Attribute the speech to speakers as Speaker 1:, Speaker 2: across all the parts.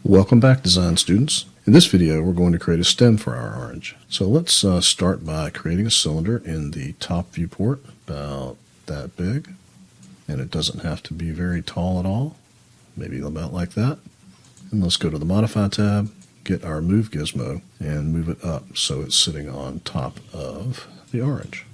Speaker 1: Welcome back, design students. In this video, we're going to create a stem for our orange. So let's start by creating a cylinder in the top viewport, about that big. And it doesn't have to be very tall at all, maybe about like that. And let's go to the Modify tab, get our Move gizmo, and move it up so it's sitting on top of the orange.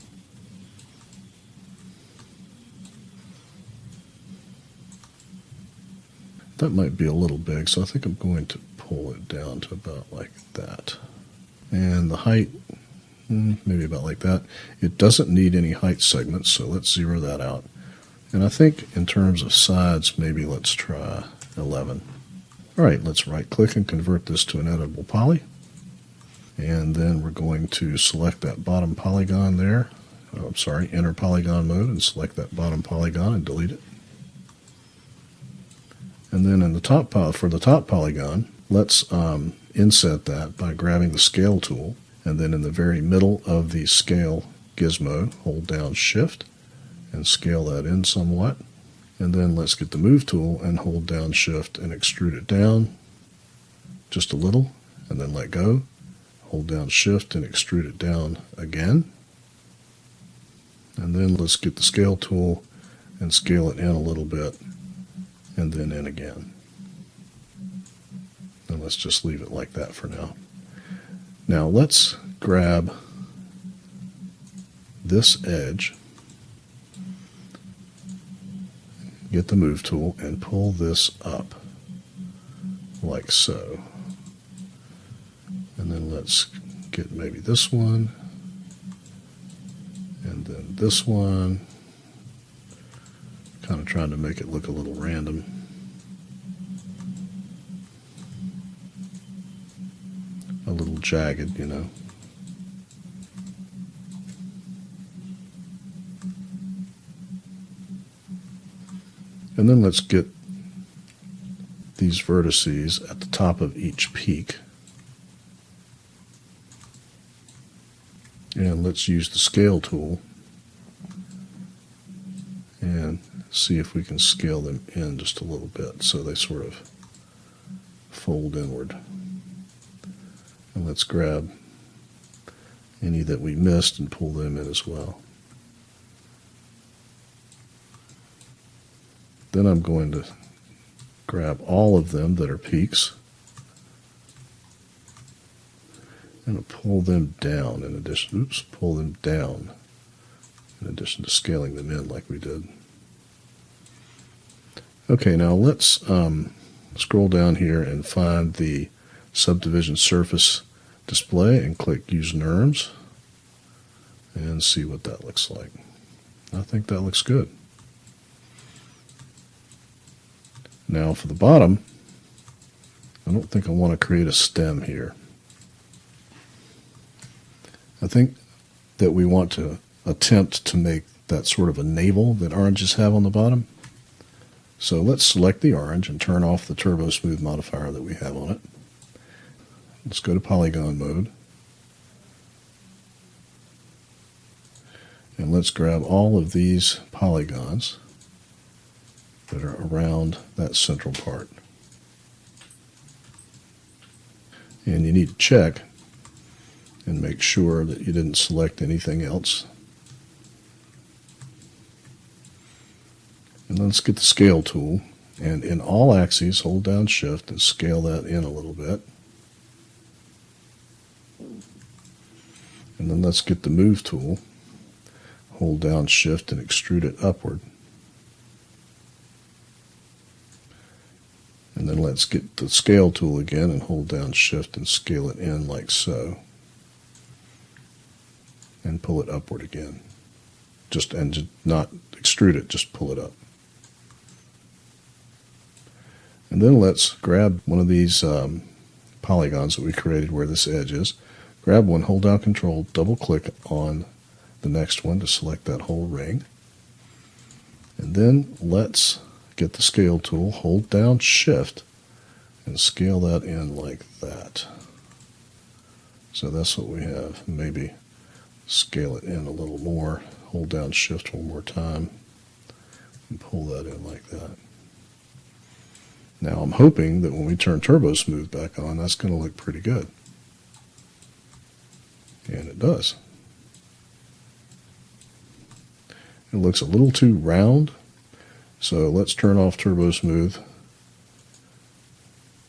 Speaker 1: That might be a little big, so I think I'm going to pull it down to about like that. And the height, maybe about like that. It doesn't need any height segments, so let's zero that out. And I think in terms of sides, maybe let's try 11. All right, let's right-click and convert this to an editable poly. And then we're going to select that bottom polygon there. Enter polygon mode and select that bottom polygon and delete it. And then in the top for the top polygon, let's inset that by grabbing the scale tool, and then in the very middle of the scale gizmo, hold down Shift and scale that in somewhat. And then let's get the Move tool and hold down Shift and extrude it down just a little, and then let go. Hold down Shift and extrude it down again. And then let's get the scale tool and scale it in a little bit, and then in again. And let's just leave it like that for now. Now let's grab this edge, get the Move tool, and pull this up like so. And then let's get maybe this one, and then this one. Kind of trying to make it look a little random. A little jagged, you know. And then let's get these vertices at the top of each peak. And let's use the scale tool and see if we can scale them in just a little bit so they sort of fold inward. And let's grab any that we missed and pull them in as well. Then I'm going to grab all of them that are peaks and pull them down in addition, pull them down in addition to scaling them in like we did. Okay, now let's scroll down here and find the subdivision surface display and click Use NURBS and see what that looks like. I think that looks good. Now for the bottom, I don't think I want to create a stem here. I think that we want to attempt to make that sort of a navel that oranges have on the bottom. So let's select the orange and turn off the Turbo Smooth modifier that we have on it. Let's go to polygon mode. And let's grab all of these polygons that are around that central part. And you need to check and make sure that you didn't select anything else. And let's get the scale tool, and in all axes, hold down Shift and scale that in a little bit. And then let's get the Move tool, hold down Shift and extrude it upward. And then let's get the scale tool again and hold down Shift and scale it in like so. And pull it upward again. Just not extrude it, just pull it up. And then let's grab one of these polygons that we created where this edge is. Grab one, hold down Control, double click on the next one to select that whole ring. And then let's get the scale tool, hold down Shift, and scale that in like that. So that's what we have. Maybe scale it in a little more, hold down Shift one more time, and pull that in like that. Now I'm hoping that when we turn Turbo Smooth back on, that's going to look pretty good. And it does. It looks a little too round, so let's turn off Turbo Smooth,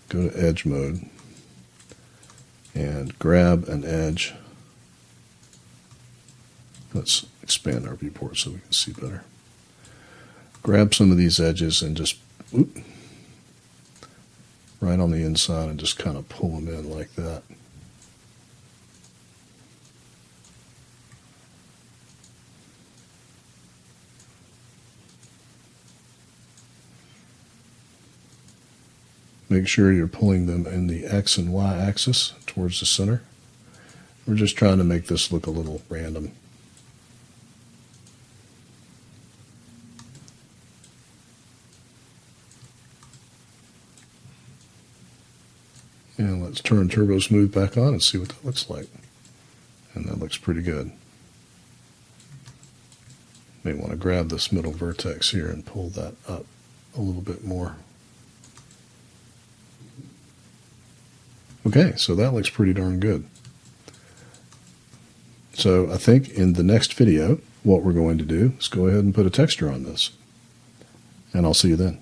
Speaker 1: go to Edge mode, and grab an edge. Let's expand our viewport so we can see better. Grab some of these edges and just right on the inside and just kind of pull them in like that. Make sure you're pulling them in the X and Y axis towards the center. We're just trying to make this look a little random. And let's turn Turbo Smooth back on and see what that looks like. And that looks pretty good. May want to grab this middle vertex here and pull that up a little bit more. Okay, so that looks pretty darn good. So I think in the next video, what we're going to do is go ahead and put a texture on this. And I'll see you then.